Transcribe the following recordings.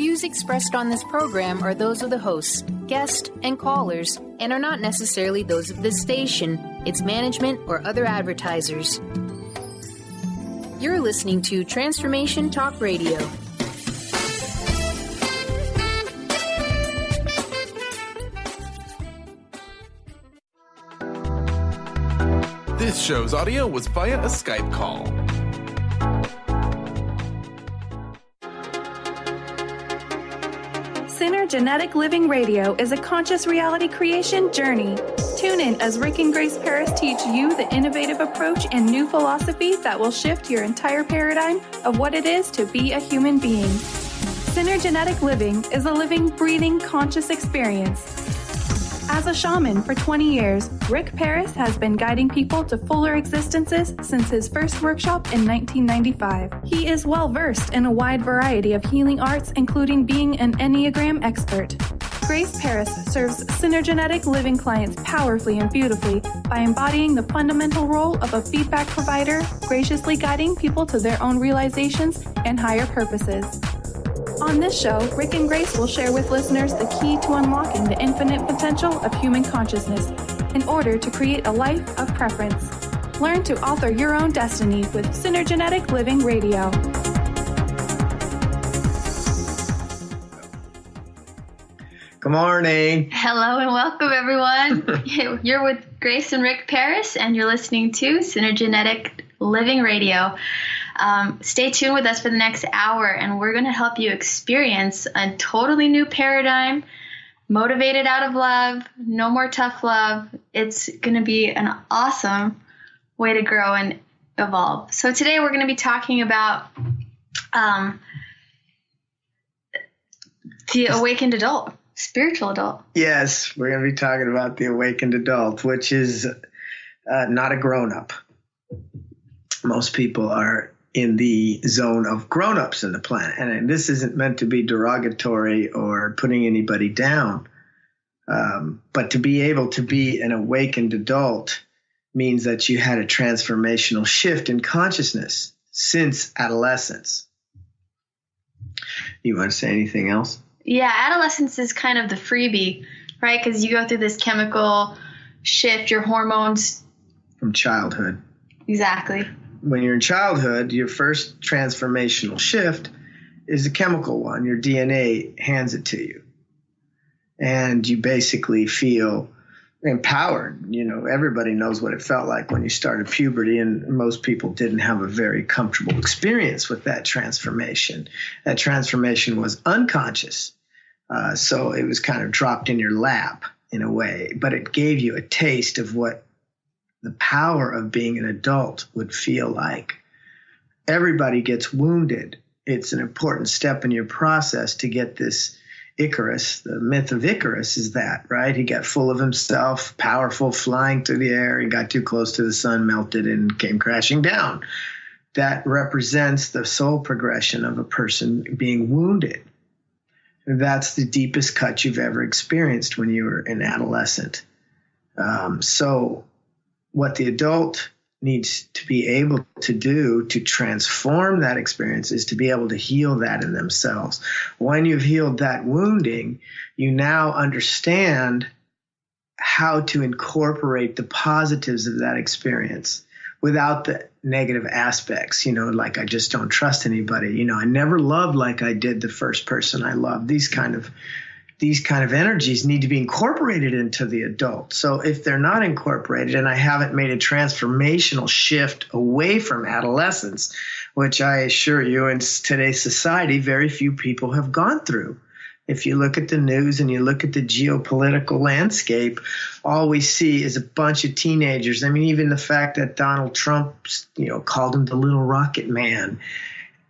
views expressed on this program are those of the hosts, guests, and callers, and are not necessarily those of this station, its management, or other advertisers. You're listening to Transformation Talk Radio. This show's audio was via a Skype call. Synergenetic Living Radio is a conscious reality creation journey. Tune in as Rick and Grace Paris teach you the innovative approach and new philosophy that will shift your entire paradigm of what it is to be a human being. Synergenetic Living is a living, breathing, conscious experience. As a shaman for 20 years, Rick Paris has been guiding people to fuller existences since his first workshop in 1995. He is well-versed in a wide variety of healing arts, including being an Enneagram expert. Grace Paris serves Synergenetic Living clients powerfully and beautifully by embodying the fundamental role of a feedback provider, graciously guiding people to their own realizations and higher purposes. On this show, Rick and Grace will share with listeners the key to unlocking the infinite potential of human consciousness in order to create a life of preference. Learn to author your own destiny with Synergenetic Living Radio. Good morning. Hello and welcome, everyone. You're with Grace and Rick Paris, and you're listening to Synergenetic Living Radio. Stay tuned with us for the next hour, and we're going to help you experience a totally new paradigm, motivated out of love, no more tough love. It's going to be an awesome way to grow and evolve. So today we're going to be talking about the awakened adult, spiritual adult. Yes, we're going to be talking about the awakened adult, which is not a grown-up. Most people are in the zone of grown-ups in the planet. And this isn't meant to be derogatory or putting anybody down. But to be able to be an awakened adult means that you had a transformational shift in consciousness since adolescence. You want to say anything else? Yeah, adolescence is kind of the freebie, right? Because you go through this chemical shift, your hormones. From childhood. Exactly. When you're in childhood, your first transformational shift is a chemical one. Your DNA hands it to you. And you basically feel empowered. You know, everybody knows what it felt like when you started puberty, and most people didn't have a very comfortable experience with that transformation. That transformation was unconscious. So it was kind of dropped in your lap in a way, but it gave you a taste of what the power of being an adult would feel like. Everybody gets wounded. It's an important step in your process to get this Icarus. The myth of Icarus is that, right? He got full of himself, powerful, flying through the air. He got too close to the sun, melted, and came crashing down. That represents the soul progression of a person being wounded. That's the deepest cut you've ever experienced when you were an adolescent. So what the adult needs to be able to do to transform that experience is to be able to heal that in themselves. When you've healed that wounding, you now understand how to incorporate the positives of that experience without the negative aspects, you know, like I just don't trust anybody. You know, I never loved like I did the first person I loved. These kind of energies need to be incorporated into the adult. So if they're not incorporated, and I haven't made a transformational shift away from adolescence, which I assure you in today's society, very few people have gone through. If you look at the news and you look at the geopolitical landscape, all we see is a bunch of teenagers. I mean, even the fact that Donald Trump, called him the little rocket man.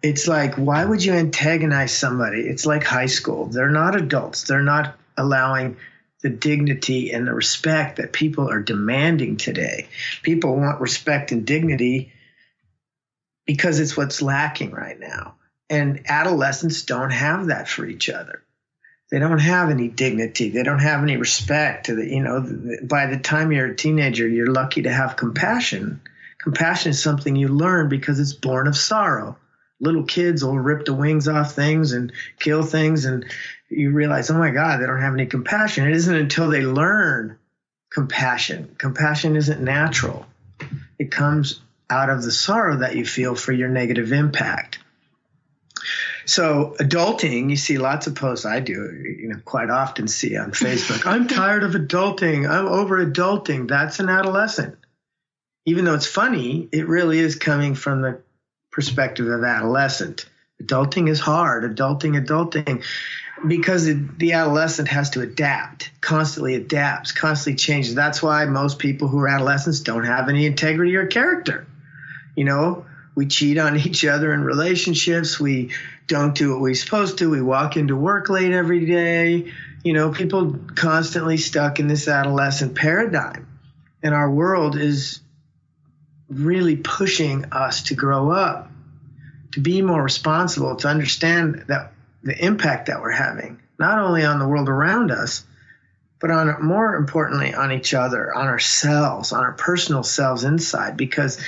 It's like, why would you antagonize somebody? It's like high school. They're not adults. They're not allowing the dignity and the respect that people are demanding today. People want respect and dignity because it's what's lacking right now. And adolescents don't have that for each other. They don't have any dignity. They don't have any respect. By the time you're a teenager, you're lucky to have compassion. Compassion is something you learn because it's born of sorrow. Little kids will rip the wings off things and kill things, and you realize, oh my God, they don't have any compassion. It isn't until they learn compassion. Compassion isn't natural. It comes out of the sorrow that you feel for your negative impact. So adulting, you see lots of posts I do, quite often see on Facebook. I'm tired of adulting. I'm over adulting. That's an adolescent. Even though it's funny, it really is coming from the perspective of adolescent. Adulting is hard. Adulting, because the adolescent has to adapt, constantly adapts, constantly changes. That's why most people who are adolescents don't have any integrity or character. We cheat on each other in relationships. We don't do what we're supposed to. We walk into work late every day. People constantly stuck in this adolescent paradigm. And our world is really pushing us to grow up, to be more responsible, to understand that the impact that we're having, not only on the world around us, but more importantly, on each other, on ourselves, on our personal selves inside, because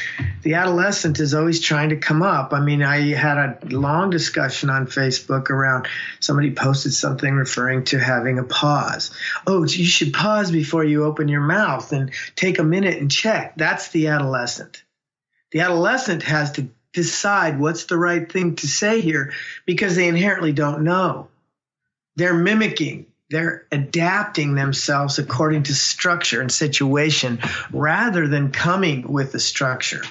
the adolescent is always trying to come up. I mean, I had a long discussion on Facebook around somebody posted something referring to having a pause. Oh, you should pause before you open your mouth and take a minute and check. That's the adolescent. The adolescent has to decide what's the right thing to say here because they inherently don't know. They're mimicking. They're adapting themselves according to structure and situation rather than coming with a structure,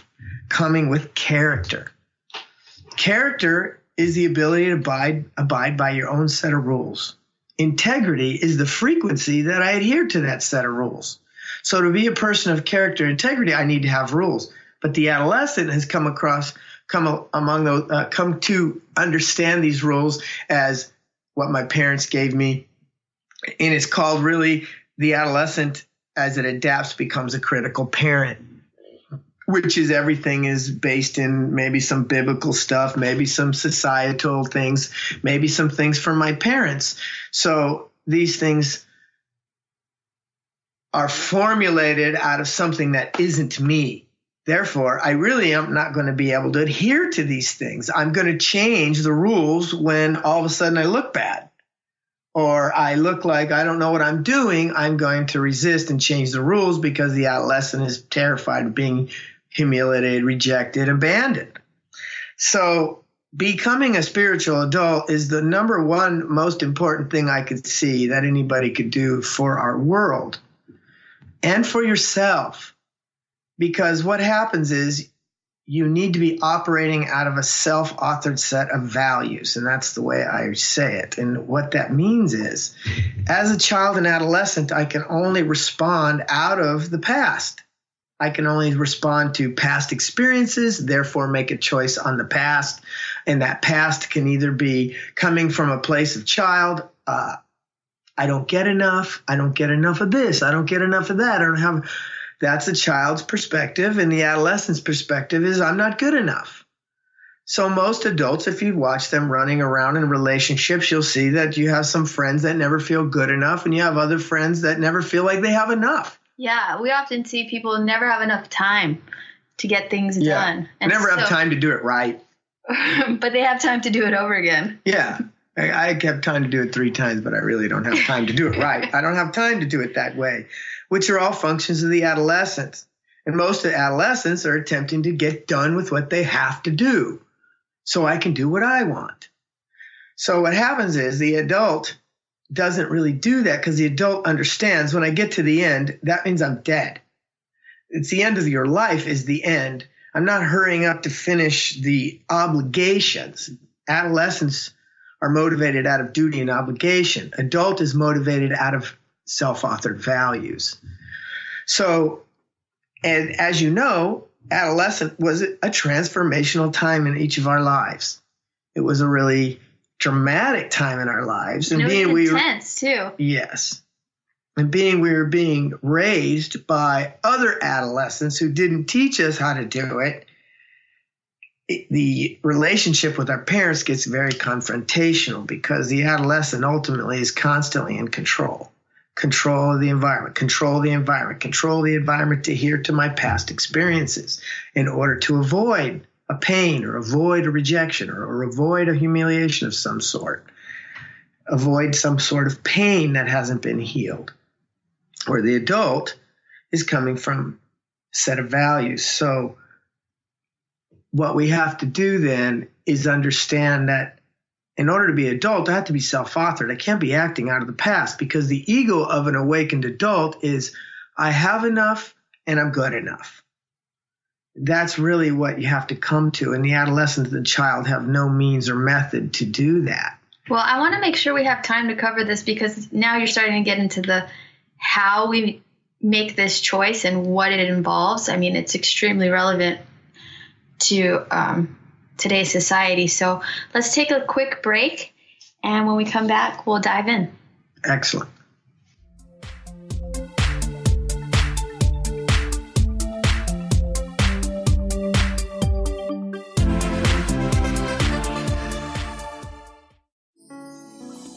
coming with character. Character is the ability to abide by your own set of rules. Integrity is the frequency that I adhere to that set of rules. So to be a person of character and integrity, I need to have rules. But the adolescent has come to understand these rules as what my parents gave me. And it's called really the adolescent, as it adapts, becomes a critical parent, which is everything is based in maybe some biblical stuff, maybe some societal things, maybe some things from my parents. So these things are formulated out of something that isn't me. Therefore, I really am not going to be able to adhere to these things. I'm going to change the rules when all of a sudden I look bad. Or I look like I don't know what I'm doing. I'm going to resist and change the rules because the adolescent is terrified of being humiliated, rejected, abandoned. So becoming a spiritual adult is the number one most important thing I could see that anybody could do for our world and for yourself. Because what happens is you need to be operating out of a self-authored set of values, and that's the way I say it. And what that means is, as a child and adolescent, I can only respond out of the past. I can only respond to past experiences, therefore make a choice on the past. And that past can either be coming from a place of child, I don't get enough. I don't get enough of this. I don't get enough of that. I don't have. That's a child's perspective, and the adolescent's perspective is I'm not good enough. So most adults, if you watch them running around in relationships, you'll see that you have some friends that never feel good enough, and you have other friends that never feel like they have enough. Yeah, we often see people never have enough time to get things done. And never have time to do it right. But they have time to do it over again. Yeah. I have time to do it 3 times, but I really don't have time to do it right. I don't have time to do it that way, which are all functions of the adolescent. And most of the adolescents are attempting to get done with what they have to do so I can do what I want. So what happens is the adult doesn't really do that because the adult understands when I get to the end, that means I'm dead. It's the end of your life is the end. I'm not hurrying up to finish the obligations. Adolescents are motivated out of duty and obligation. Adult is motivated out of self-authored values. So, and as you know, adolescent was a transformational time in each of our lives. It was a really dramatic time in our lives. And it was intense too. Yes. And we were being raised by other adolescents who didn't teach us how to do it. The relationship with our parents gets very confrontational because the adolescent ultimately is constantly in control. Control of the environment, control the environment to adhere to my past experiences in order to avoid a pain or avoid a rejection or avoid a humiliation of some sort. Avoid some sort of pain that hasn't been healed. Where the adult is coming from a set of values. So what we have to do then is understand that in order to be adult, I have to be self-authored. I can't be acting out of the past, because the ego of an awakened adult is, I have enough and I'm good enough. That's really what you have to come to. And the adolescent and the child have no means or method to do that. Well, I want to make sure we have time to cover this, because now you're starting to get into the how we make this choice and what it involves. I mean, it's extremely relevant to today's society. So let's take a quick break, and when we come back, we'll dive in. Excellent.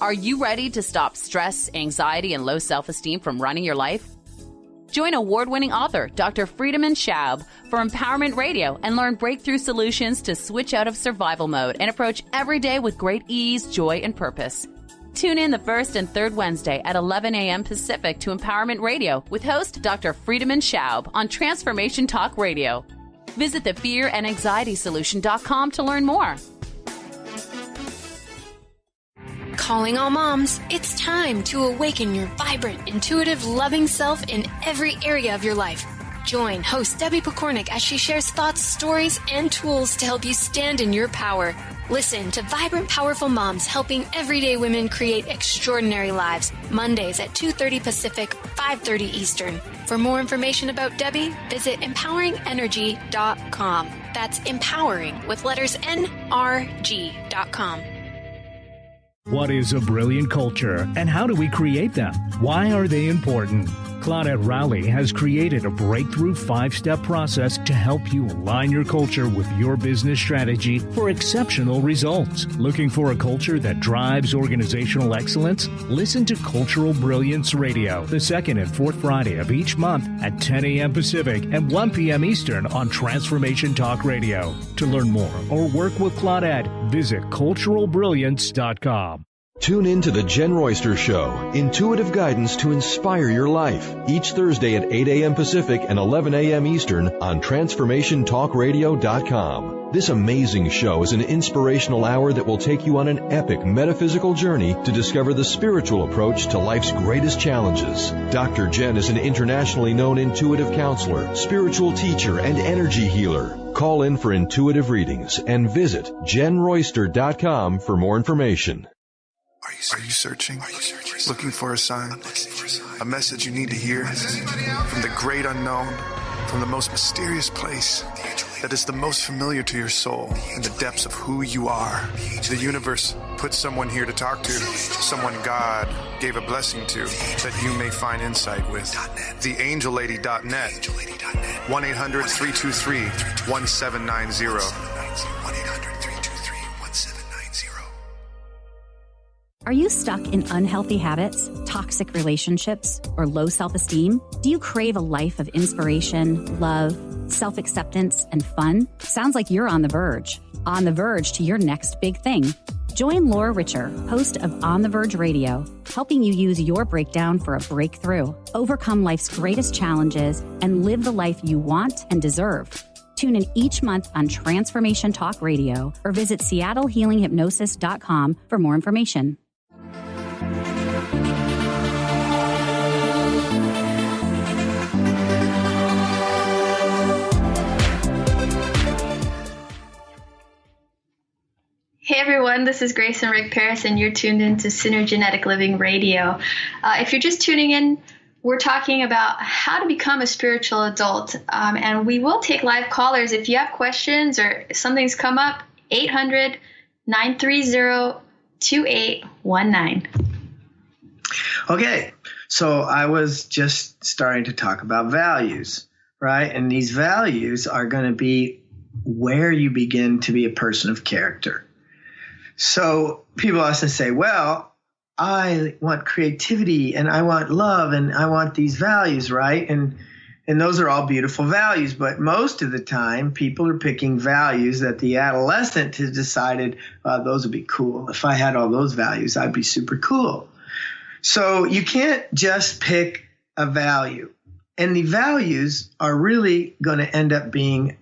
Are you ready to stop stress, anxiety, and low self-esteem from running your life? Join award-winning author Dr. Friedemann Schaub for Empowerment Radio and learn breakthrough solutions to switch out of survival mode and approach every day with great ease, joy, and purpose. Tune in the first and third Wednesday at 11 a.m. Pacific to Empowerment Radio with host Dr. Friedemann Schaub on Transformation Talk Radio. Visit thefearandanxietysolution.com to learn more. Calling all moms, it's time to awaken your vibrant, intuitive, loving self in every area of your life. Join host Debbie Pokornik as she shares thoughts, stories, and tools to help you stand in your power. Listen to Vibrant, Powerful Moms helping everyday women create extraordinary lives. Mondays at 2:30 Pacific, 5:30 Eastern. For more information about Debbie, visit empoweringenergy.com. That's empowering with letters NRG.com. What is a brilliant culture, and how do we create them? Why are they important? Claudette Rowley has created a breakthrough 5-step process to help you align your culture with your business strategy for exceptional results. Looking for a culture that drives organizational excellence? Listen to Cultural Brilliance Radio, the second and fourth Friday of each month at 10 a.m. Pacific and 1 p.m. Eastern on Transformation Talk Radio. To learn more or work with Claudette, visit culturalbrilliance.com. Tune in to The Jen Royster Show, intuitive guidance to inspire your life, each Thursday at 8 a.m. Pacific and 11 a.m. Eastern on TransformationTalkRadio.com. This amazing show is an inspirational hour that will take you on an epic metaphysical journey to discover the spiritual approach to life's greatest challenges. Dr. Jen is an internationally known intuitive counselor, spiritual teacher, and energy healer. Call in for intuitive readings and visit JenRoyster.com for more information. Are you searching? Looking for a sign? A message you need to hear? From the great unknown? From the most mysterious place that is the most familiar to your soul in the depths of who you are? The universe put someone here to talk to, someone God gave a blessing to, that you may find insight with. TheAngelLady.net. 1-800-323-1790. Are you stuck in unhealthy habits, toxic relationships, or low self-esteem? Do you crave a life of inspiration, love, self-acceptance, and fun? Sounds like you're on the verge to your next big thing. Join Laura Richer, host of On the Verge Radio, helping you use your breakdown for a breakthrough, overcome life's greatest challenges, and live the life you want and deserve. Tune in each month on Transformation Talk Radio or visit SeattleHealingHypnosis.com for more information. Hey everyone, this is Grace and Rick Paris, and you're tuned in to Synergenetic Living Radio. If you're just tuning in, we're talking about how to become a spiritual adult, and we will take live callers. If you have questions or something's come up, 800-930-2819. Okay, so I was just starting to talk about values, right? And these values are going to be where you begin to be a person of character. So people often say, well, I want creativity and I want love and I want these values, right? And And those are all beautiful values. But most of the time, people are picking values that the adolescent has decided, those would be cool. If I had all those values, I'd be super cool. So you can't just pick a value. And the values are really going to end up being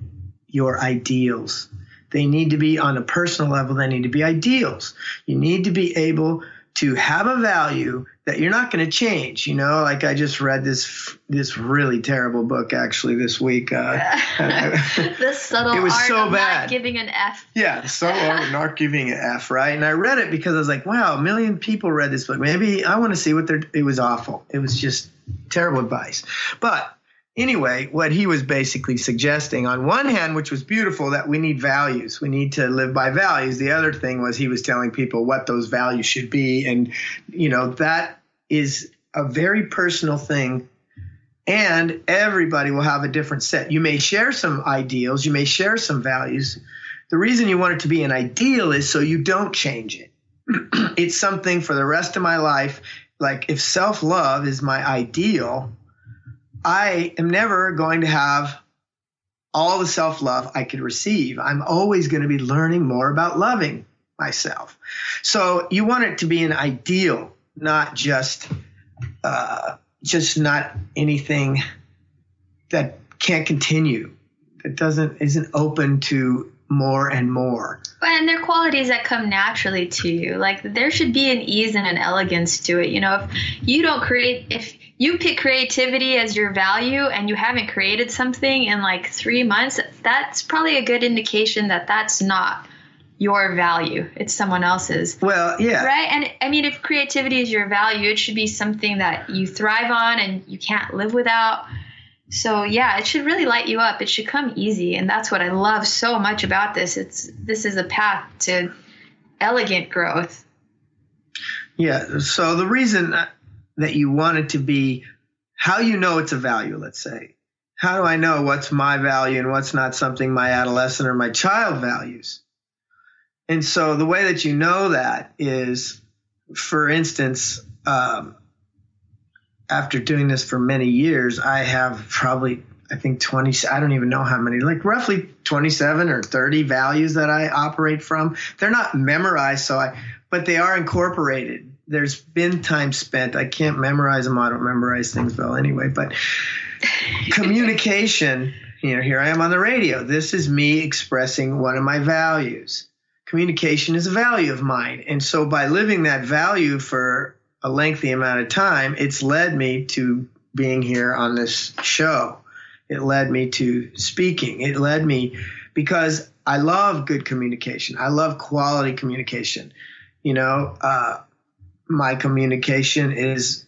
your ideals. They need to be on a personal level. They need to be ideals. You need to be able to have a value that you're not going to change. You know, like I just read this really terrible book actually this week. The subtle it was art so of bad. Not giving an F. Yeah, the subtle art of not giving an F, right? And I read it because I was like, wow, 1 million people read this book. Maybe I want to see what it was awful. It was just terrible advice. But anyway, what he was basically suggesting on one hand, which was beautiful, that we need values. We need to live by values. The other thing was he was telling people what those values should be. And, you know, that is a very personal thing. And everybody will have a different set. You may share some ideals. You may share some values. The reason you want it to be an ideal is so you don't change it. It's something for the rest of my life. Like if self-love is my ideal, I am never going to have all the self-love I could receive. I'm always going to be learning more about loving myself. So you want it to be an ideal, not just not anything that can't continue, that isn't open to more and more. And they're qualities that come naturally to you. Like there should be an ease and an elegance to it. You know, if you pick creativity as your value and you haven't created something in like 3 months, that's probably a good indication that that's not your value. It's someone else's. Well, yeah. Right? And I mean, if creativity is your value, it should be something that you thrive on and you can't live without. So yeah, it should really light you up. It should come easy. And that's what I love so much about this. This is a path to elegant growth. Yeah. So the reason that you want it to be how you know it's a value, let's say. How do I know what's my value and what's not something my adolescent or my child values? And so the way that you know that is, for instance, after doing this for many years, I have probably, I think 20, I don't even know how many, like roughly 27 or 30 values that I operate from. They're not memorized, but they are incorporated. There's been time spent. I can't memorize them. I don't memorize things well anyway, but communication, you know, here I am on the radio. This is me expressing one of my values. Communication is a value of mine. And so by living that value for a lengthy amount of time, it's led me to being here on this show. It led me to speaking. It led me because I love good communication. I love quality communication. You know, my communication is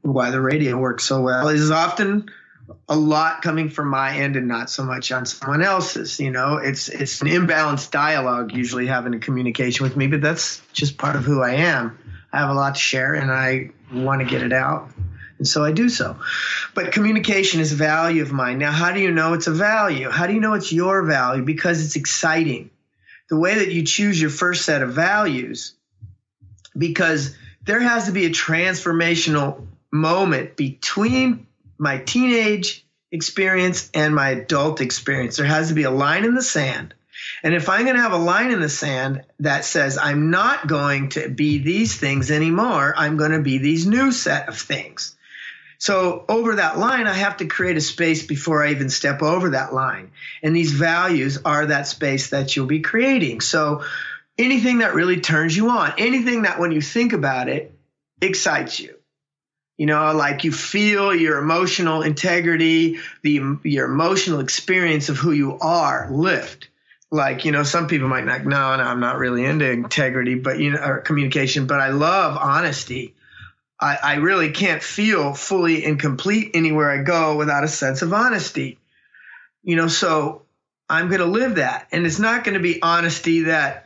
why the radio works so well. Is often a lot coming from my end and not so much on someone else's. You know, it's an imbalanced dialogue usually having a communication with me, but that's just part of who I am. I have a lot to share and I want to get it out. And so I do so. But communication is a value of mine. Now, how do you know it's a value? How do you know it's your value? Because it's exciting. The way that you choose your first set of values, because there has to be a transformational moment between my teenage experience and my adult experience. There has to be a line in the sand. And if I'm going to have a line in the sand that says I'm not going to be these things anymore, I'm going to be these new set of things. So over that line, I have to create a space before I even step over that line. And these values are that space that you'll be creating. So anything that really turns you on, anything that when you think about it, excites you. You know, like you feel your emotional integrity, your emotional experience of who you are lift. Like, you know, some people might not, no, I'm not really into integrity, but, you know, or communication, but I love honesty. I really can't feel fully and complete anywhere I go without a sense of honesty. You know, so I'm going to live that. And it's not going to be honesty that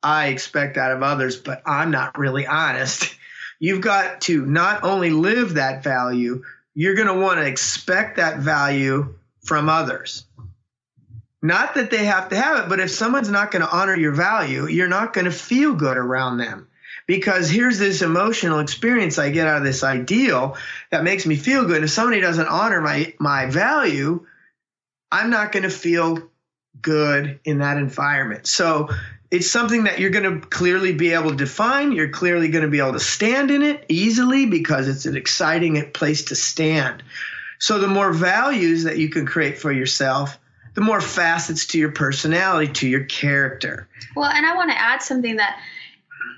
I expect out of others, but I'm not really honest. You've got to not only live that value, you're going to want to expect that value from others. Not that they have to have it, but if someone's not going to honor your value, you're not going to feel good around them. Because here's this emotional experience I get out of this ideal that makes me feel good. If somebody doesn't honor my value, I'm not going to feel good in that environment. So it's something that you're going to clearly be able to define. You're clearly going to be able to stand in it easily because it's an exciting place to stand. So the more values that you can create for yourself, the more facets to your personality, to your character. Well, and I want to add something that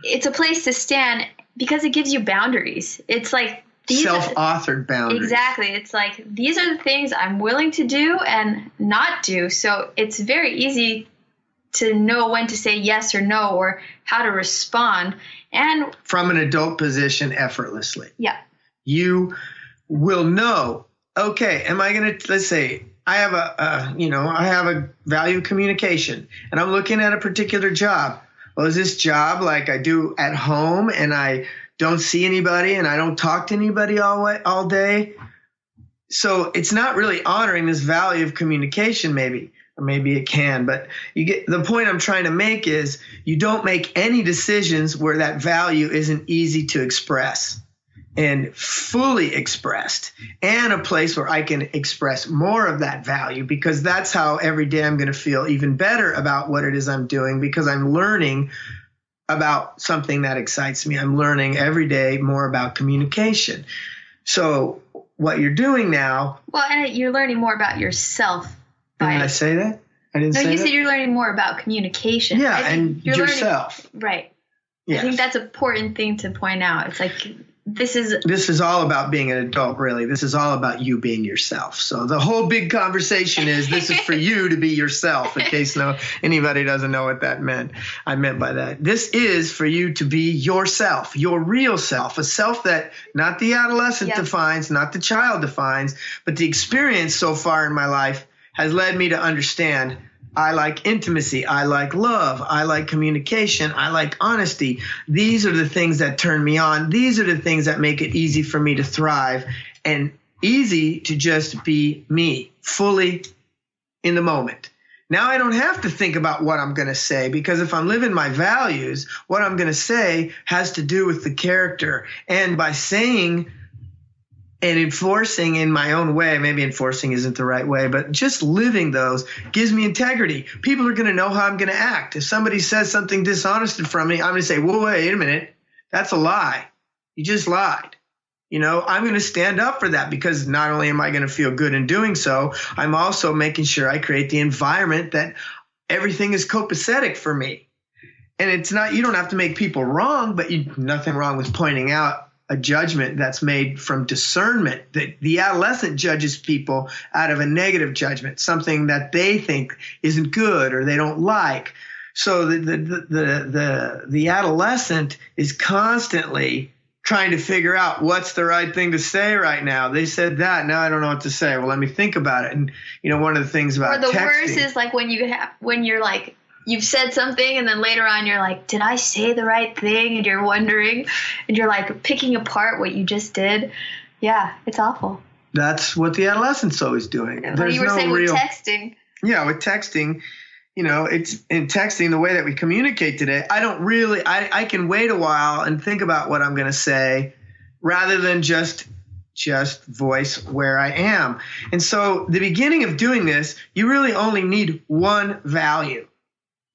it's a place to stand because it gives you boundaries. It's like these self-authored boundaries. Exactly. It's like these are the things I'm willing to do and not do. So it's very easy to know when to say yes or no or how to respond. And from an adult position effortlessly. Yeah. You will know, okay, am I going to, let's say, I have a value of communication and I'm looking at a particular job. Well, is this job like I do at home and I don't see anybody and I don't talk to anybody all day? So it's not really honoring this value of communication maybe, or maybe it can, but you get the point I'm trying to make is you don't make any decisions where that value isn't easy to express and fully expressed, and a place where I can express more of that value, because that's how every day I'm going to feel even better about what it is I'm doing, because I'm learning about something that excites me. I'm learning every day more about communication. So what you're doing now. Well, and you're learning more about yourself. Did I say that? I didn't say that? No, you said you're learning more about communication. Yeah, and yourself. Right. Yes. I think that's an important thing to point out. It's like this is all about being an adult, really. This is all about you being yourself. So the whole big conversation is this is for you to be yourself, in case anybody doesn't know what that meant. I meant by that. This is for you to be yourself, your real self, a self that not the adolescent defines, not the child defines, but the experience so far in my life has led me to understand I like intimacy. I like love. I like communication. I like honesty. These are the things that turn me on. These are the things that make it easy for me to thrive and easy to just be me, fully in the moment. Now I don't have to think about what I'm going to say, because if I'm living my values, what I'm going to say has to do with the character. And by saying and enforcing in my own way, maybe enforcing isn't the right way, but just living those gives me integrity. People are going to know how I'm going to act. If somebody says something dishonest from me, I'm going to say, whoa, wait a minute. That's a lie. You just lied. I'm going to stand up for that, because not only am I going to feel good in doing so, I'm also making sure I create the environment that everything is copacetic for me. And it's not, you don't have to make people wrong, but nothing wrong with pointing out a judgment that's made from discernment. That the adolescent judges people out of a negative judgment, something that they think isn't good or they don't like. So the adolescent is constantly trying to figure out what's the right thing to say right now. They said that, now I don't know what to say. Well, let me think about it. And one of the things about texting, worst is like when you're like, you've said something and then later on you're like, did I say the right thing? And you're wondering and you're like picking apart what you just did. Yeah, it's awful. That's what the adolescent's always doing. There's you were saying with texting. Yeah, with texting, it's in texting, the way that we communicate today. I can wait a while and think about what I'm going to say rather than just voice where I am. And so the beginning of doing this, you really only need one value.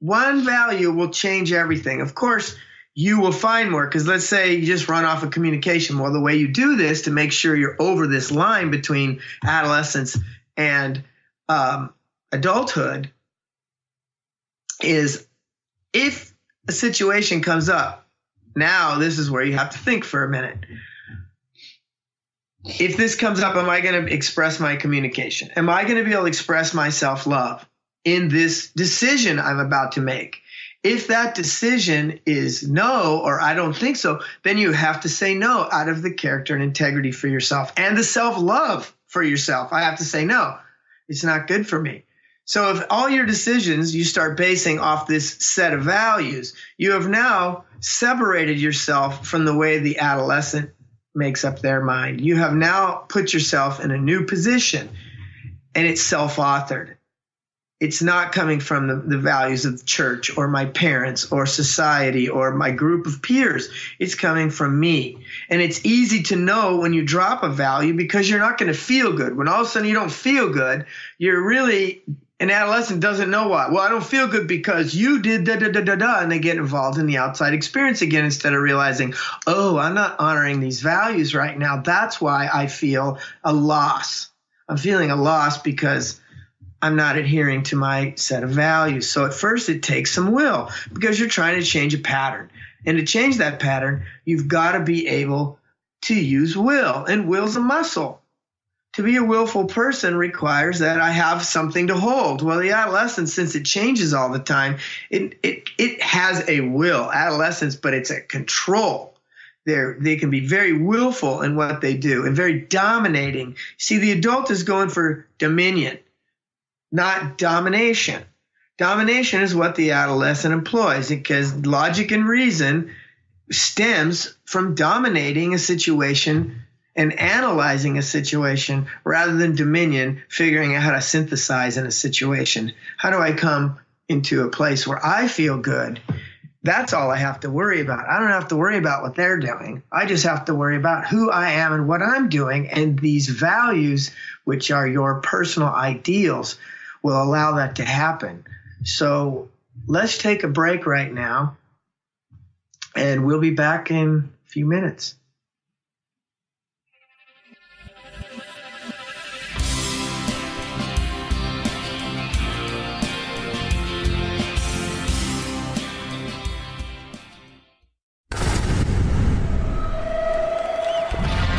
One value will change everything. Of course, you will find more, because let's say you just run off of communication. Well, the way you do this to make sure you're over this line between adolescence and adulthood is, if a situation comes up, now this is where you have to think for a minute. If this comes up, am I going to express my communication? Am I going to be able to express my self-love in this decision I'm about to make? If that decision is no, or I don't think so, then you have to say no out of the character and integrity for yourself and the self-love for yourself. I have to say no, it's not good for me. So if all your decisions you start basing off this set of values, you have now separated yourself from the way the adolescent makes up their mind. You have now put yourself in a new position, and it's self-authored. it's not coming from the values of the church or my parents or society or my group of peers. It's coming from me. And it's easy to know when you drop a value because you're not going to feel good. When all of a sudden you don't feel good, you're really, an adolescent doesn't know why. Well, I don't feel good because you did da-da-da-da-da, and they get involved in the outside experience again instead of realizing, oh, I'm not honoring these values right now. That's why I feel a loss. I'm feeling a loss because I'm not adhering to my set of values. So at first it takes some will because you're trying to change a pattern. And to change that pattern, you've got to be able to use will. And will's a muscle. To be a willful person requires that I have something to hold. Well, the adolescence, since it changes all the time, it has a will, adolescence, but it's a control. They can be very willful in what they do and very dominating. See, the adult is going for dominion, not domination. Domination is what the adolescent employs because logic and reason stems from dominating a situation and analyzing a situation rather than dominion, figuring out how to synthesize in a situation. How do I come into a place where I feel good? That's all I have to worry about. I don't have to worry about what they're doing. I just have to worry about who I am and what I'm doing. And these values, which are your personal ideals, will allow that to happen. So let's take a break right now, and we'll be back in a few minutes.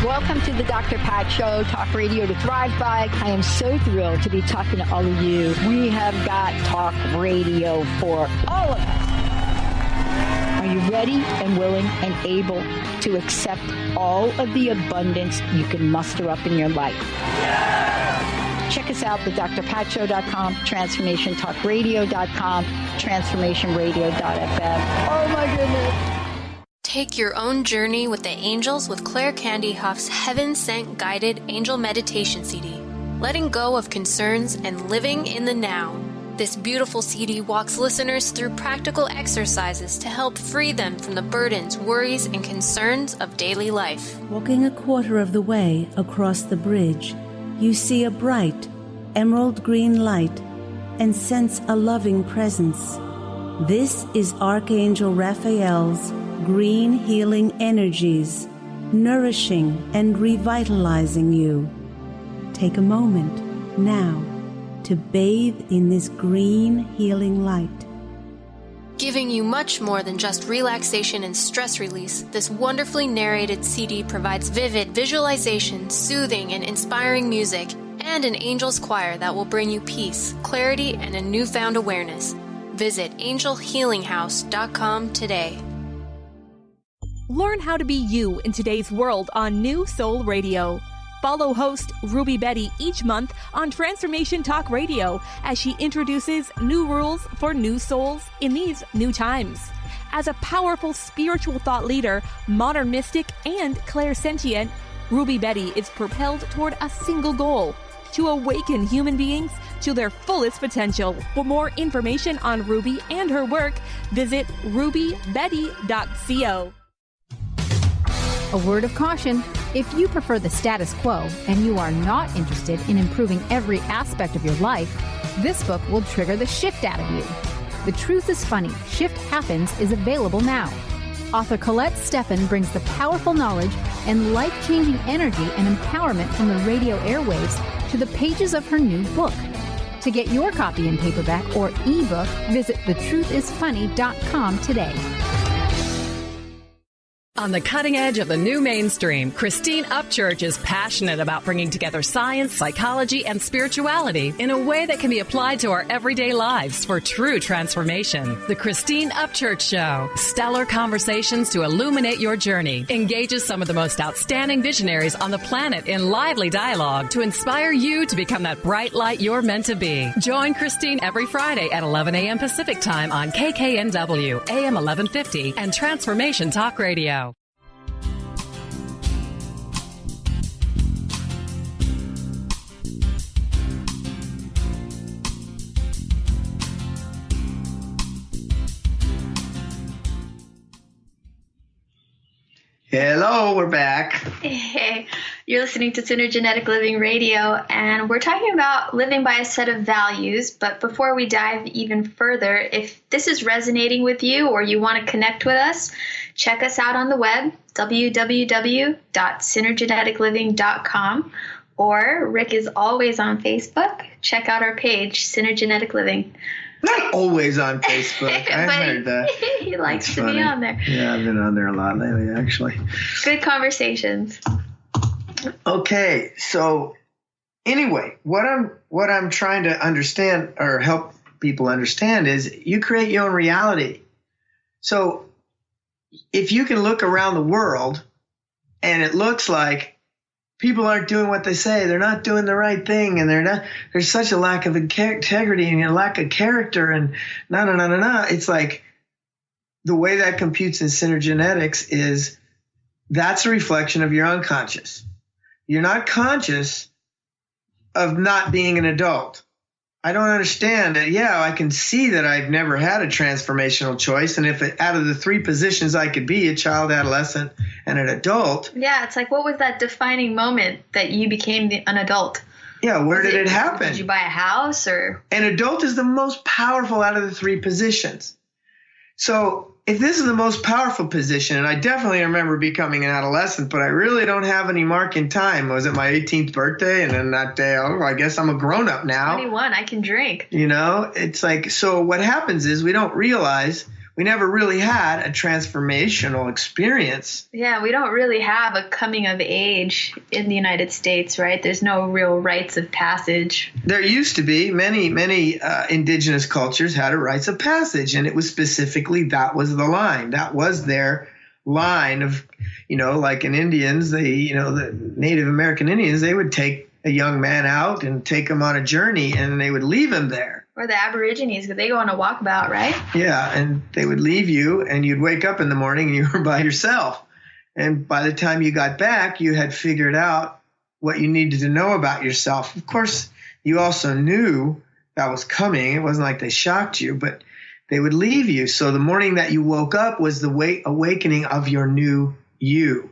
Welcome to the Dr. Pat Show, talk radio to thrive by. I am so thrilled to be talking to all of you. We have got talk radio for all of us. Are you ready and willing and able to accept all of the abundance you can muster up in your life? Yeah! Check us out at drpatshow.com, transformationtalkradio.com, transformationradio.fm. Oh my goodness. Take your own journey with the angels with Claire Candy Huff's Heaven Sent Guided Angel Meditation CD. Letting go of concerns and living in the now. This beautiful CD walks listeners through practical exercises to help free them from the burdens, worries, and concerns of daily life. Walking a quarter of the way across the bridge, you see a bright, emerald green light and sense a loving presence. This is Archangel Raphael's green healing energies, nourishing and revitalizing you. Take a moment now to bathe in this green healing light. Giving you much more than just relaxation and stress release, this wonderfully narrated CD provides vivid visualization, soothing and inspiring music, and an angel's choir that will bring you peace, clarity, and a newfound awareness. Visit angelhealinghouse.com today. Learn how to be you in today's world on New Soul Radio. Follow host Ruby Betty each month on Transformation Talk Radio as she introduces new rules for new souls in these new times. As a powerful spiritual thought leader, modern mystic, and clairsentient, Ruby Betty is propelled toward a single goal: to awaken human beings to their fullest potential. For more information on Ruby and her work, visit rubybetty.co. A word of caution: if you prefer the status quo and you are not interested in improving every aspect of your life, this book will trigger the shift out of you. The Truth is Funny, Shift Happens is available now. Author Colette Steffen brings the powerful knowledge and life-changing energy and empowerment from the radio airwaves to the pages of her new book. To get your copy in paperback or ebook, visit thetruthisfunny.com today. On the cutting edge of the new mainstream, Christine Upchurch is passionate about bringing together science, psychology, and spirituality in a way that can be applied to our everyday lives for true transformation. The Christine Upchurch Show, stellar conversations to illuminate your journey, engages some of the most outstanding visionaries on the planet in lively dialogue to inspire you to become that bright light you're meant to be. Join Christine every Friday at 11 a.m. Pacific Time on KKNW, AM 1150, and Transformation Talk Radio. Hello, we're back. Hey, you're listening to Synergenetic Living Radio, and we're talking about living by a set of values. But before we dive even further, if this is resonating with you or you want to connect with us, check us out on the web, www.synergeneticliving.com, or Rick is always on Facebook. Check out our page, Synergenetic Living. Not always on Facebook. I heard that. He likes to be on there. Yeah, I've been on there a lot lately, actually. Good conversations. Okay, so anyway, what I'm trying to understand or help people understand is you create your own reality. So if you can look around the world and it looks like people aren't doing what they say, they're not doing the right thing, and there's such a lack of integrity and a lack of character, and it's like the way that computes in synergenetics is that's a reflection of your unconscious. You're not conscious of not being an adult. I don't understand that. Yeah, I can see that I've never had a transformational choice. And if out of the three positions I could be, a child, adolescent, and an adult. Yeah, it's like, what was that defining moment that you became an adult? Yeah, where did it happen? Did you buy a house or? An adult is the most powerful out of the three positions. So if this is the most powerful position, and I definitely remember becoming an adolescent, but I really don't have any mark in time. Was it my 18th birthday? And then that day, I guess I'm a grown-up now. 21, I can drink. You know, it's like, so what happens is we don't realize we never really had a transformational experience. Yeah, we don't really have a coming of age in the United States, right? There's no real rites of passage. There used to be. Many indigenous cultures had a rites of passage, and it was specifically that was the line. That was their line of, like in Indians, the Native American Indians, they would take a young man out and take him on a journey, and they would leave him there. Or the Aborigines, because they go on a walkabout, right? Yeah, and they would leave you, and you'd wake up in the morning and you were by yourself. And by the time you got back, you had figured out what you needed to know about yourself. Of course, you also knew that was coming. It wasn't like they shocked you, but they would leave you. So the morning that you woke up was the awakening of your new you.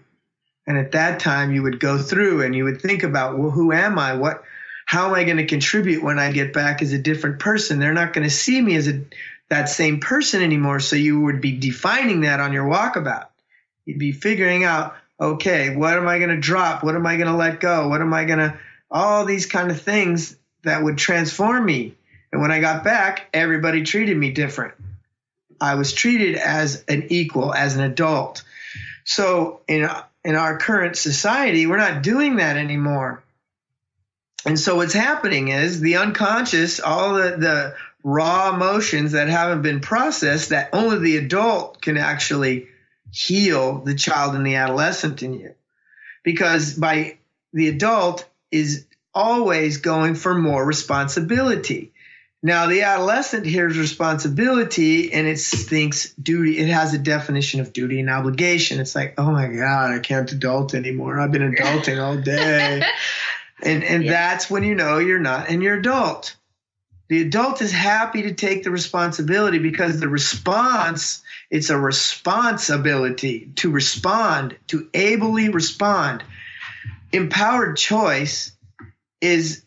And at that time, you would go through and you would think about, well, who am I? How am I going to contribute when I get back as a different person? They're not going to see me as that same person anymore. So you would be defining that on your walkabout. You'd be figuring out, okay, what am I going to drop? What am I going to let go? All these kind of things that would transform me. And when I got back, everybody treated me different. I was treated as an equal, as an adult. So in our current society, we're not doing that anymore. And so what's happening is the unconscious, all the raw emotions that haven't been processed, that only the adult can actually heal the child and the adolescent in you. Because the adult is always going for more responsibility. Now, the adolescent hears responsibility and it thinks duty. It has a definition of duty and obligation. It's like, oh my God, I can't adult anymore. I've been adulting all day. And yeah. That's when you know you're not in your adult. The adult is happy to take the responsibility because the response, it's a responsibility to respond, to ably respond. Empowered choice is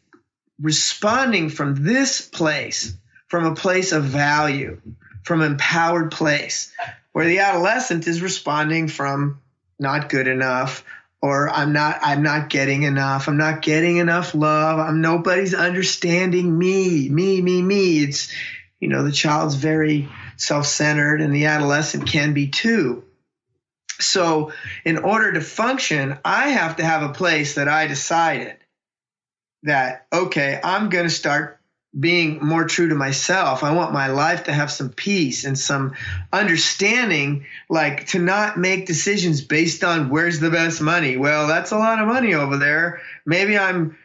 responding from this place, from a place of value, from an empowered place, where the adolescent is responding from not good enough, or I'm not getting enough. I'm not getting enough love. Nobody's understanding me. It's, the child's very self-centered and the adolescent can be too. So in order to function, I have to have a place that I decided that, okay, I'm going to start being more true to myself. I want my life to have some peace and some understanding, like to not make decisions based on where's the best money. Well, that's a lot of money over there. Maybe I'm,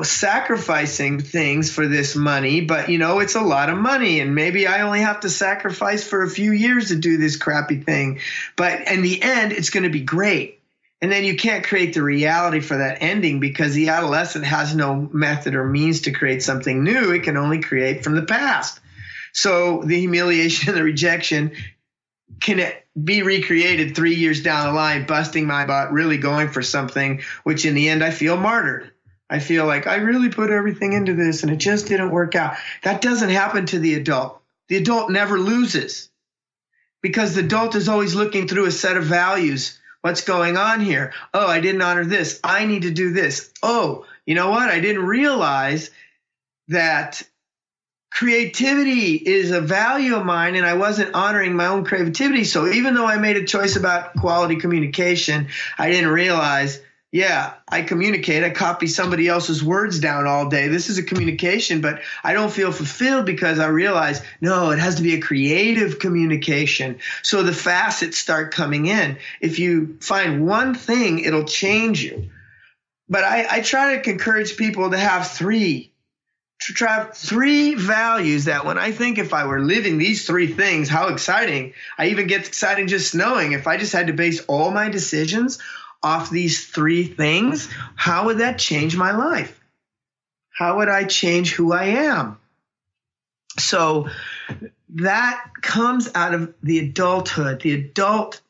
sacrificing things for this money, but it's a lot of money and maybe I only have to sacrifice for a few years to do this crappy thing. But in the end, it's going to be great. And then you can't create the reality for that ending because the adolescent has no method or means to create something new. It can only create from the past. So the humiliation and the rejection can be recreated 3 years down the line, busting my butt, really going for something, which in the end I feel martyred. I feel like I really put everything into this and it just didn't work out. That doesn't happen to the adult. The adult never loses because the adult is always looking through a set of values. What's going on here? Oh, I didn't honor this. I need to do this. Oh, you know what? I didn't realize that creativity is a value of mine and I wasn't honoring my own creativity. So even though I made a choice about quality communication, I didn't realize, I communicate. I copy somebody else's words down all day. This is a communication, but I don't feel fulfilled because I realize, no, it has to be a creative communication. So the facets start coming in. If you find one thing, it'll change you. But I try to encourage people to have three values that when I think if I were living these three things, how exciting. I even get excited just knowing if I just had to base all my decisions off these three things, how would that change my life? How would I change who I am? So that comes out of the adulthood. The adult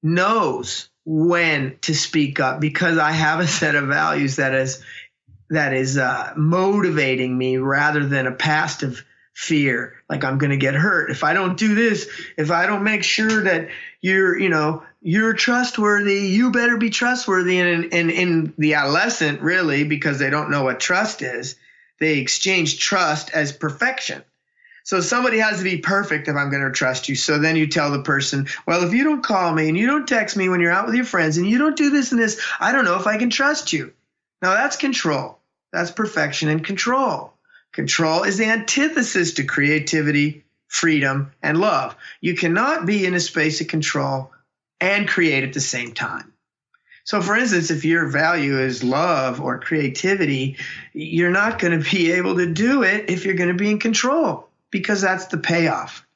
knows when to speak up because I have a set of values that is motivating me rather than a past of fear, like I'm going to get hurt. If I don't do this, if I don't make sure that you're trustworthy, you better be trustworthy. And in the adolescent, really, because they don't know what trust is, they exchange trust as perfection. So somebody has to be perfect if I'm going to trust you. So then you tell the person, well, if you don't call me and you don't text me when you're out with your friends and you don't do this and this, I don't know if I can trust you. Now that's control. That's perfection and control. Control is the antithesis to creativity, freedom, and love. You cannot be in a space of control and create at the same time. So for instance, if your value is love or creativity, you're not going to be able to do it if you're going to be in control because that's the payoff.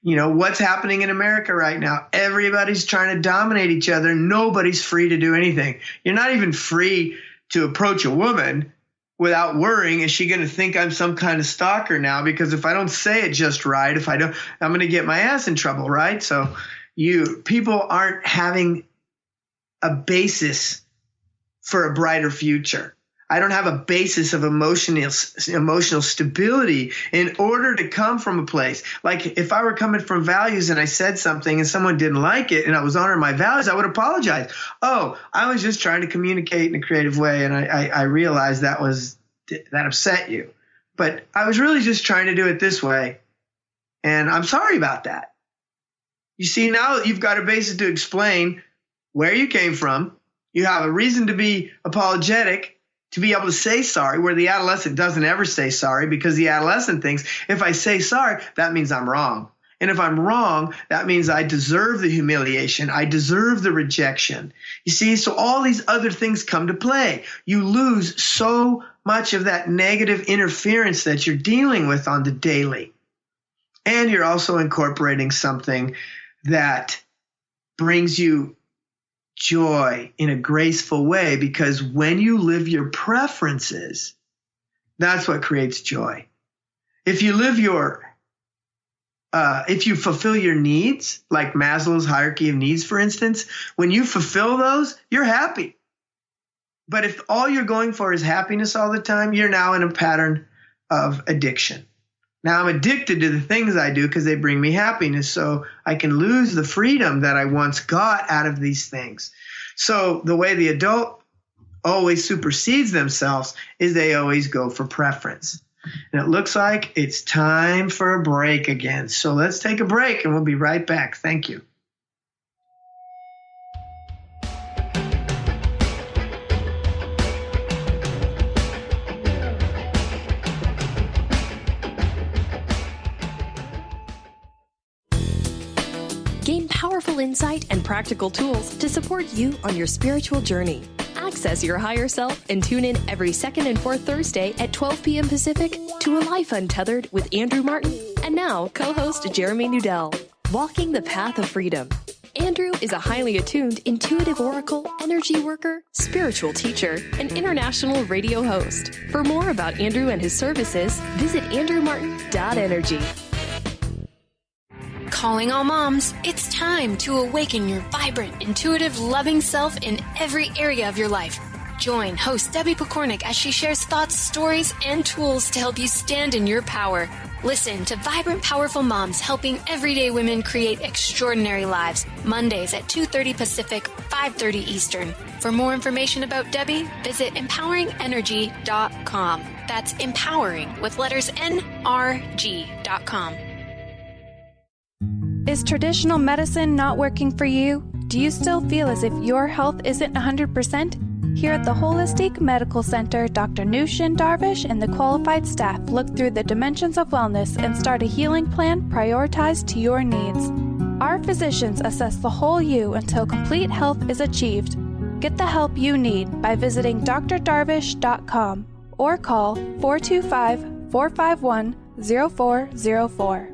You know, what's happening in America right now? Everybody's trying to dominate each other. Nobody's free to do anything. You're not even free to approach a woman without worrying, is she going to think I'm some kind of stalker now? Because if I don't say it just right, I'm going to get my ass in trouble, right? So people aren't having a basis for a brighter future. I don't have a basis of emotional stability in order to come from a place. Like if I were coming from values and I said something and someone didn't like it and I was honoring my values, I would apologize. Oh, I was just trying to communicate in a creative way and I realized that upset you. But I was really just trying to do it this way. And I'm sorry about that. You see, now you've got a basis to explain where you came from. You have a reason to be apologetic, to be able to say sorry, where the adolescent doesn't ever say sorry because the adolescent thinks if I say sorry, that means I'm wrong. And if I'm wrong, that means I deserve the humiliation. I deserve the rejection. You see, so all these other things come to play. You lose so much of that negative interference that you're dealing with on the daily. And you're also incorporating something that brings you joy in a graceful way, because when you live your preferences, that's what creates joy. If you fulfill your needs, like Maslow's hierarchy of needs, for instance, when you fulfill those, you're happy. But if all you're going for is happiness all the time, you're now in a pattern of addiction. Now I'm addicted to the things I do because they bring me happiness, so I can lose the freedom that I once got out of these things. So the way the adult always supersedes themselves is they always go for preference. And it looks like it's time for a break again. So let's take a break and we'll be right back. Thank you. Gain powerful insight and practical tools to support you on your spiritual journey. Access your higher self and tune in every second and fourth Thursday at 12 p.m. Pacific to A Life Untethered with Andrew Martin and now co-host Jeremy Nudell. Walking the Path of Freedom. Andrew is a highly attuned, intuitive oracle, energy worker, spiritual teacher, and international radio host. For more about Andrew and his services, visit andrewmartin.energy. Calling all moms, it's time to awaken your vibrant, intuitive, loving self in every area of your life. Join host Debbie Pokornik as she shares thoughts, stories, and tools to help you stand in your power. Listen to Vibrant, Powerful Moms helping everyday women create extraordinary lives. Mondays at 2:30 Pacific, 5:30 Eastern. For more information about Debbie, visit empoweringenergy.com. That's empowering with letters NRG.com. Is traditional medicine not working for you? Do you still feel as if your health isn't 100%? Here at the Holistic Medical Center, Dr. Nushin Darvish and the qualified staff look through the dimensions of wellness and start a healing plan prioritized to your needs. Our physicians assess the whole you until complete health is achieved. Get the help you need by visiting drdarvish.com or call 425-451-0404.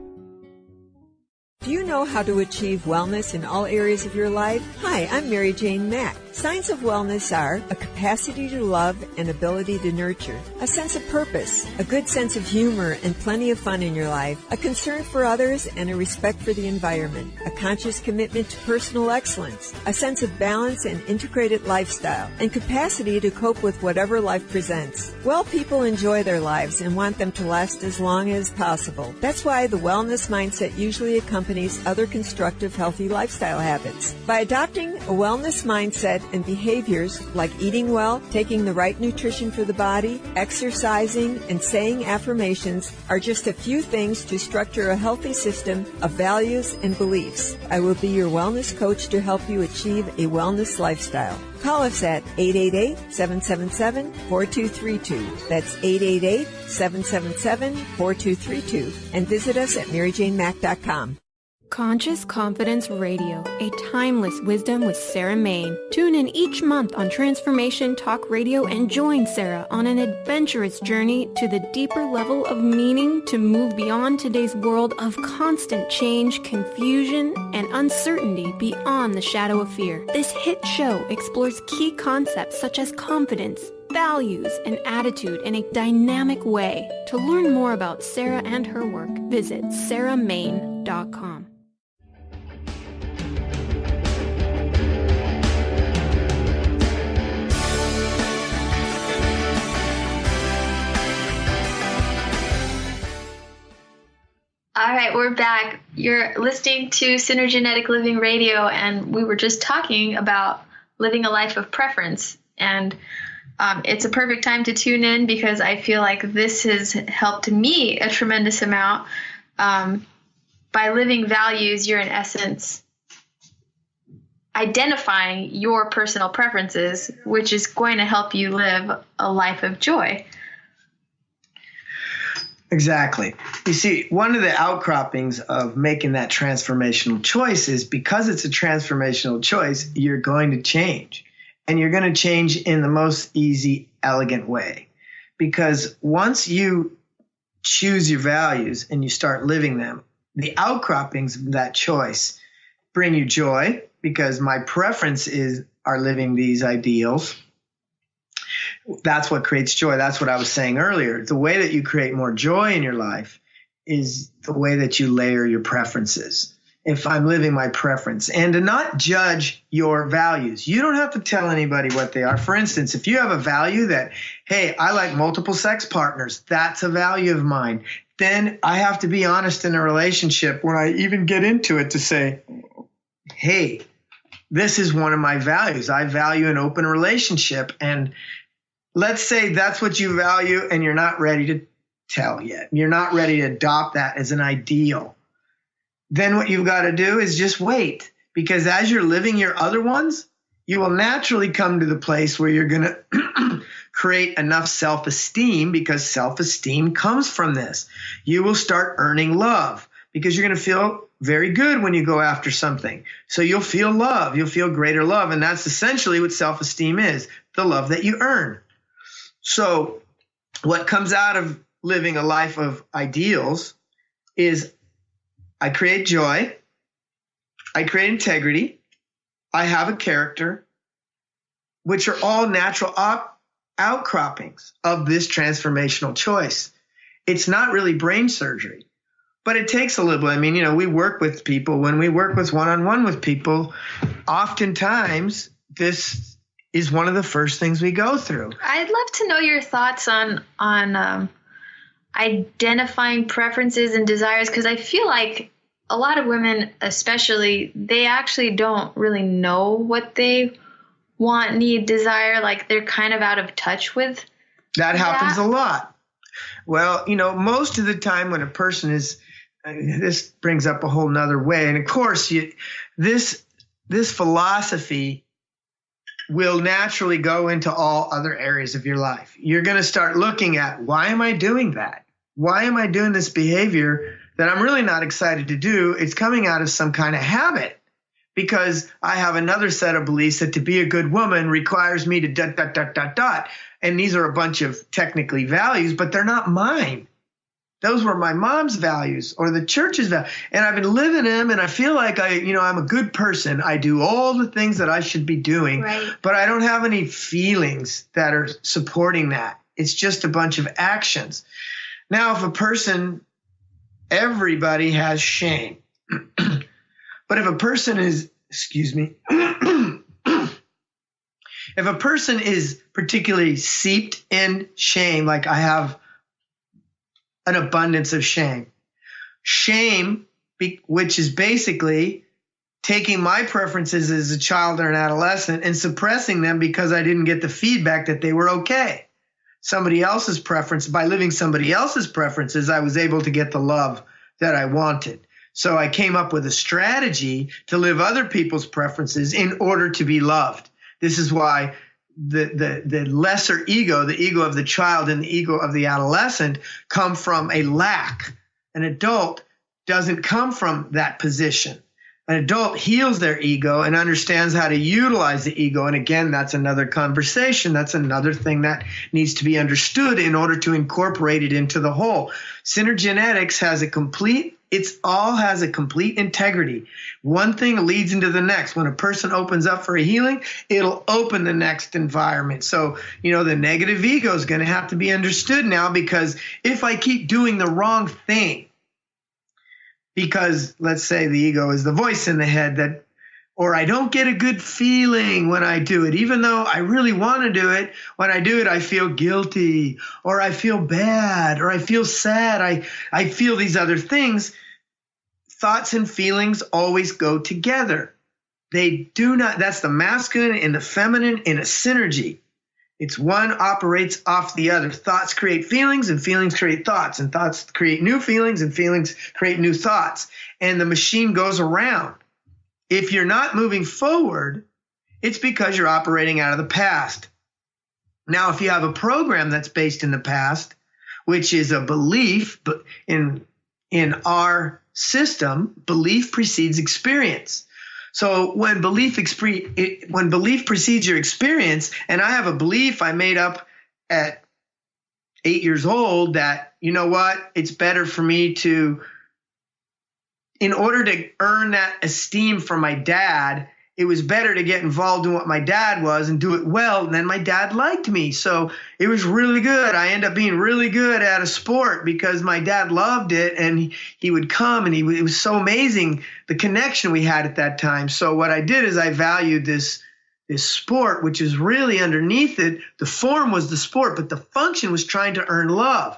Do you know how to achieve wellness in all areas of your life? Hi, I'm Mary Jane Mack. Signs of wellness are a capacity to love and ability to nurture, a sense of purpose, a good sense of humor and plenty of fun in your life, a concern for others and a respect for the environment, a conscious commitment to personal excellence, a sense of balance and integrated lifestyle, and capacity to cope with whatever life presents. Well, people enjoy their lives and want them to last as long as possible. That's why the wellness mindset usually accompanies other constructive, healthy lifestyle habits. By adopting a wellness mindset and behaviors like eating well, taking the right nutrition for the body, exercising, and saying affirmations are just a few things to structure a healthy system of values and beliefs. I will be your wellness coach to help you achieve a wellness lifestyle. Call us at 888-777-4232. That's 888-777-4232. And visit us at maryjanemack.com. Conscious Confidence Radio, a timeless wisdom with Sarah Main. Tune in each month on Transformation Talk Radio and join Sarah on an adventurous journey to the deeper level of meaning to move beyond today's world of constant change, confusion, and uncertainty beyond the shadow of fear. This hit show explores key concepts such as confidence, values, and attitude in a dynamic way. To learn more about Sarah and her work, visit sarahmain.com. All right, we're back. You're listening to Synergenetic Living Radio, and we were just talking about living a life of preference. And it's a perfect time to tune in because I feel like this has helped me a tremendous amount. By living values, you're in essence identifying your personal preferences, which is going to help you live a life of joy. Exactly. You see, one of the outcroppings of making that transformational choice is because it's a transformational choice, you're going to change. And you're going to change in the most easy, elegant way. Because once you choose your values and you start living them, the outcroppings of that choice bring you joy because my preference are living these ideals. That's what creates joy. That's what I was saying earlier. The way that you create more joy in your life is the way that you layer your preferences. If I'm living my preference, and to not judge your values. You don't have to tell anybody what they are. For instance, if you have a value that, hey, I like multiple sex partners, that's a value of mine, then I have to be honest in a relationship when I even get into it to say, hey, this is one of my values. I value an open relationship. And let's say that's what you value and you're not ready to tell yet. You're not ready to adopt that as an ideal. Then what you've got to do is just wait, because as you're living your other ones, you will naturally come to the place where you're going to create enough self-esteem, because self-esteem comes from this. You will start earning love because you're going to feel very good when you go after something. So you'll feel love. You'll feel greater love. And that's essentially what self-esteem is, the love that you earn. So what comes out of living a life of ideals is I create joy, I create integrity, I have a character, which are all natural outcroppings of this transformational choice. It's not really brain surgery, But it takes a little bit. I mean, we work with people. When we work with one-on-one with people, oftentimes this is one of the first things we go through. I'd love to know your thoughts on identifying preferences and desires, because I feel like a lot of women, especially, they actually don't really know what they want, need, desire. Like they're kind of out of touch with that. Happens a lot. Well, most of the time when a person is, this brings up a whole nother way. And of course, this philosophy will naturally go into all other areas of your life. You're going to start looking at, why am I doing that? Why am I doing this behavior that I'm really not excited to do? It's coming out of some kind of habit, because I have another set of beliefs that to be a good woman requires me to ... And these are a bunch of technically values, but they're not mine. Those were my mom's values or the church's values. And I've been living them, and I feel like I'm a good person. I do all the things that I should be doing, right, but I don't have any feelings that are supporting that. It's just a bunch of actions. Now, if a person, everybody has shame. But if a person is, if a person is particularly seeped in shame, like I have an abundance of shame, which is basically taking my preferences as a child or an adolescent and suppressing them because I didn't get the feedback that they were okay. Somebody else's preference, by living somebody else's preferences, I was able to get the love that I wanted. So I came up with a strategy to live other people's preferences in order to be loved. This is why the lesser ego, the ego of the child and the ego of the adolescent, come from a lack. An adult doesn't come from that position. An adult heals their ego and understands how to utilize the ego. And again, that's another conversation. That's another thing that needs to be understood in order to incorporate it into the whole. Synergenetics has a complete integrity. One thing leads into the next. When a person opens up for a healing, it'll open the next environment. So, the negative ego is going to have to be understood now, because if I keep doing the wrong thing, because let's say the ego is the voice in the head or I don't get a good feeling when I do it, even though I really want to do it. When I do it, I feel guilty, or I feel bad, or I feel sad. I feel these other things. Thoughts and feelings always go together. They do not. That's the masculine and the feminine in a synergy. It's one operates off the other. Thoughts create feelings, and feelings create thoughts, and thoughts create new feelings, and feelings create new thoughts. And the machine goes around. If you're not moving forward, it's because you're operating out of the past. Now, if you have a program that's based in the past, which is a belief, but in our system, belief precedes experience. So when belief precedes your experience, and I have a belief I made up at 8 years old that, it's better for me to, in order to earn that esteem from my dad, it was better to get involved in what my dad was and do it well. And then my dad liked me. So it was really good. I ended up being really good at a sport because my dad loved it, and he would come, and it was so amazing, the connection we had at that time. So what I did is I valued this sport, which is really underneath it. The form was the sport, but the function was trying to earn love.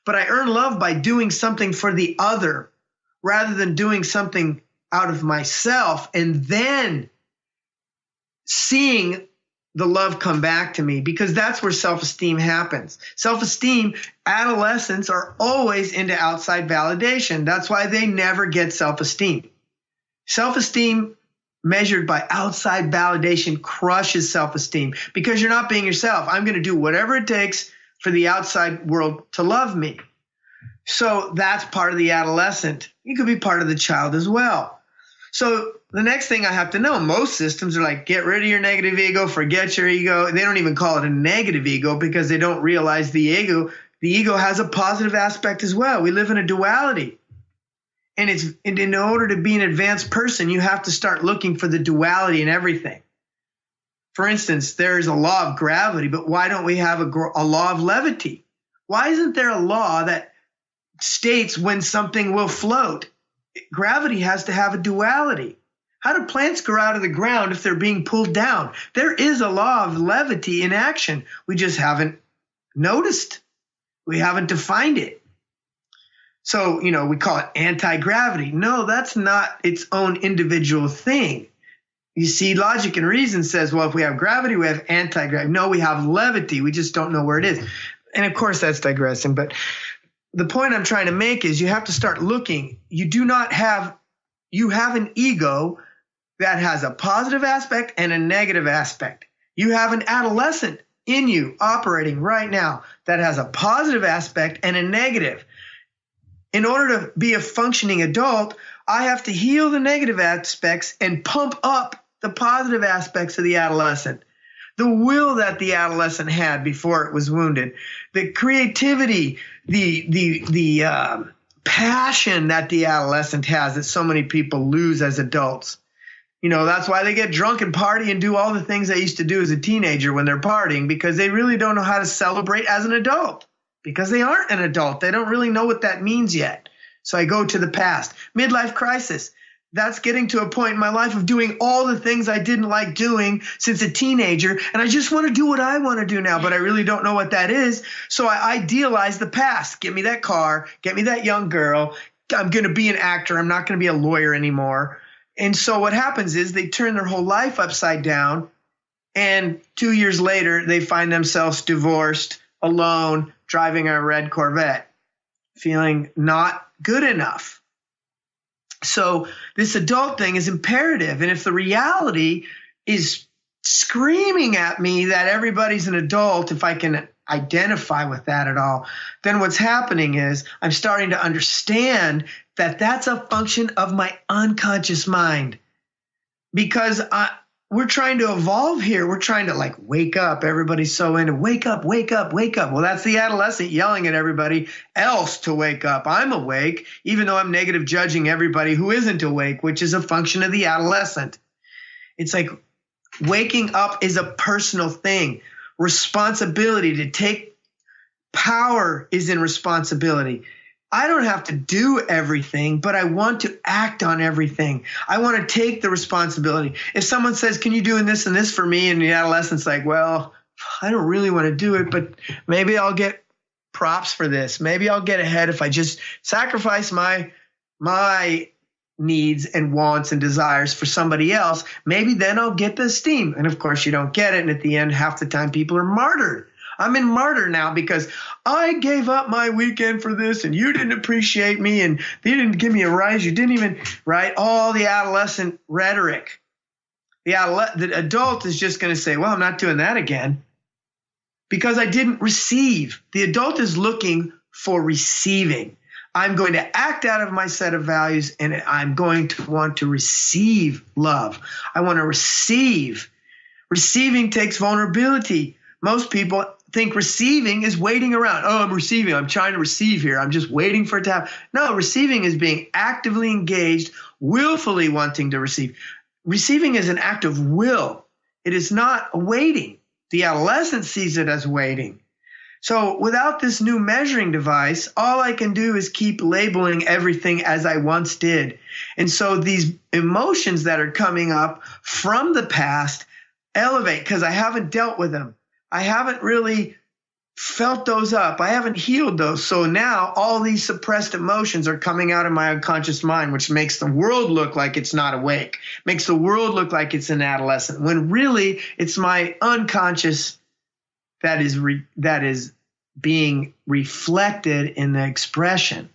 But I earned love by doing something for the other rather than doing something out of myself and then seeing the love come back to me, because that's where self-esteem happens. Self-esteem, adolescents are always into outside validation. That's why they never get self-esteem. Self-esteem measured by outside validation crushes self-esteem, because you're not being yourself. I'm going to do whatever it takes for the outside world to love me. So that's part of the adolescent. You could be part of the child as well. So the next thing I have to know, most systems are like, get rid of your negative ego, forget your ego. They don't even call it a negative ego because they don't realize the ego has a positive aspect as well. We live in a duality. And in order to be an advanced person, you have to start looking for the duality in everything. For instance, there is a law of gravity, but why don't we have a law of levity? Why isn't there a law that states when something will float. Gravity has to have a duality. How do plants grow out of the ground if they're being pulled down? There is a law of levity in action. We just haven't noticed. We haven't defined it. So, we call it anti-gravity. No, that's not its own individual thing. You see, logic and reason says, well, if we have gravity, we have anti-gravity. No, we have levity. We just don't know where it is. And of course, that's digressing. But the point I'm trying to make is you have to start looking. You have an ego that has a positive aspect and a negative aspect. You have an adolescent in you operating right now that has a positive aspect and a negative. In order to be a functioning adult, I have to heal the negative aspects and pump up the positive aspects of the adolescent. The will that the adolescent had before it was wounded, the creativity, the passion that the adolescent has that so many people lose as adults. That's why they get drunk and party and do all the things they used to do as a teenager when they're partying, because they really don't know how to celebrate as an adult, because they aren't an adult. They don't really know what that means yet. So I go to the past. Midlife crisis. That's getting to a point in my life of doing all the things I didn't like doing since a teenager, and I just want to do what I want to do now, but I really don't know what that is. So I idealize the past. Get me that car. Get me that young girl. I'm going to be an actor. I'm not going to be a lawyer anymore. And so what happens is they turn their whole life upside down, and 2 years later, they find themselves divorced, alone, driving a red Corvette, feeling not good enough. So this adult thing is imperative. And if the reality is screaming at me that everybody's an adult, if I can identify with that at all, then what's happening is I'm starting to understand that that's a function of my unconscious mind, because we're trying to evolve here. We're trying to wake up. Everybody's so into wake up, wake up, wake up. Well, that's the adolescent yelling at everybody else to wake up. I'm awake, even though I'm negative judging everybody who isn't awake, which is a function of the adolescent. It's like waking up is a personal thing. Responsibility to take power is in responsibility. I don't have to do everything, but I want to act on everything. I want to take the responsibility. If someone says, can you do this and this for me? And the adolescent's like, well, I don't really want to do it, but maybe I'll get props for this. Maybe I'll get ahead if I just sacrifice my needs and wants and desires for somebody else. Maybe then I'll get the esteem. And of course you don't get it. And at the end, half the time people are martyred. I'm in martyr now because I gave up my weekend for this and you didn't appreciate me and you didn't give me a rise. You didn't even, right? All the adolescent rhetoric. The adult is just going to say, well, I'm not doing that again because I didn't receive. The adult is looking for receiving. I'm going to act out of my set of values and I'm going to want to receive love. I want to receive. Receiving takes vulnerability. Most people think receiving is waiting around. Oh, I'm receiving. I'm trying to receive here. I'm just waiting for it to happen. No, receiving is being actively engaged, willfully wanting to receive. Receiving is an act of will. It is not a waiting. The adolescent sees it as waiting. So without this new measuring device, all I can do is keep labeling everything as I once did. And so these emotions that are coming up from the past elevate because I haven't dealt with them. I haven't really felt those up. I haven't healed those. So now all these suppressed emotions are coming out of my unconscious mind, which makes the world look like it's not awake, makes the world look like it's an adolescent, when really it's my unconscious that is being reflected in the expression,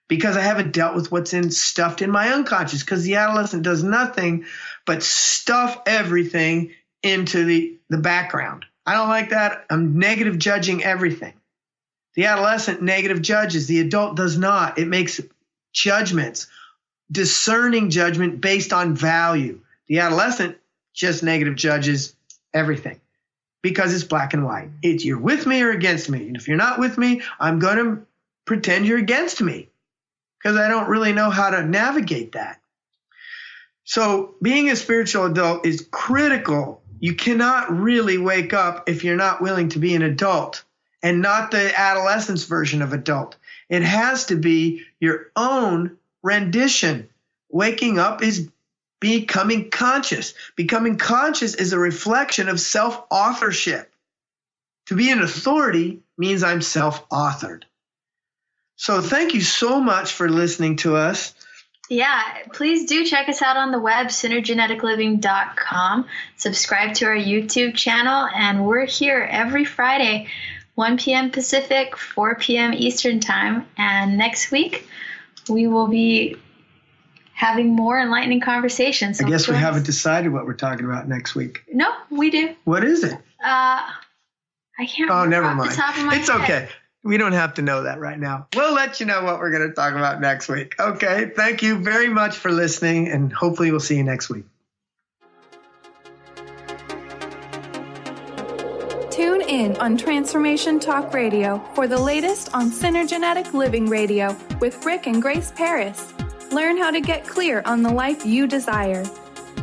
because I haven't dealt with what's stuffed in my unconscious, because the adolescent does nothing but stuff everything into the background. I don't like that. I'm negative judging everything. The adolescent negative judges. The adult does not. It makes judgments, discerning judgment based on value. The adolescent just negative judges everything because it's black and white. It's you're with me or against me. And if you're not with me, I'm going to pretend you're against me because I don't really know how to navigate that. So being a spiritual adult is critical. You cannot really wake up if you're not willing to be an adult and not the adolescence version of adult. It has to be your own rendition. Waking up is becoming conscious. Becoming conscious is a reflection of self-authorship. To be an authority means I'm self-authored. So thank you so much for listening to us. Yeah, please do check us out on the web, synergeneticliving.com. Subscribe to our YouTube channel, and we're here every Friday, 1 p.m. Pacific, 4 p.m. Eastern Time. And next week, we will be having more enlightening conversations. So I guess we haven't decided what we're talking about next week. No, we do. What is it? I can't remember never off mind. the top of my It's head. okay. We don't have to know that right now. We'll let you know what we're going to talk about next week. Okay. Thank you very much for listening, and hopefully we'll see you next week. Tune in on Transformation Talk Radio for the latest on Synergenetic Living Radio with Rick and Grace Paris. Learn how to get clear on the life you desire.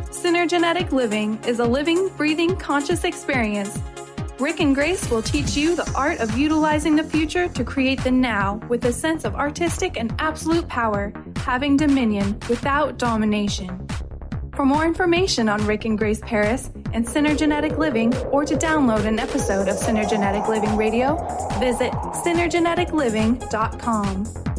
Synergenetic Living is a living, breathing, conscious experience. Rick and Grace will teach you the art of utilizing the future to create the now with a sense of artistic and absolute power, having dominion without domination. For more information on Rick and Grace Paris and Synergenetic Living, or to download an episode of Synergenetic Living Radio, visit synergeneticliving.com.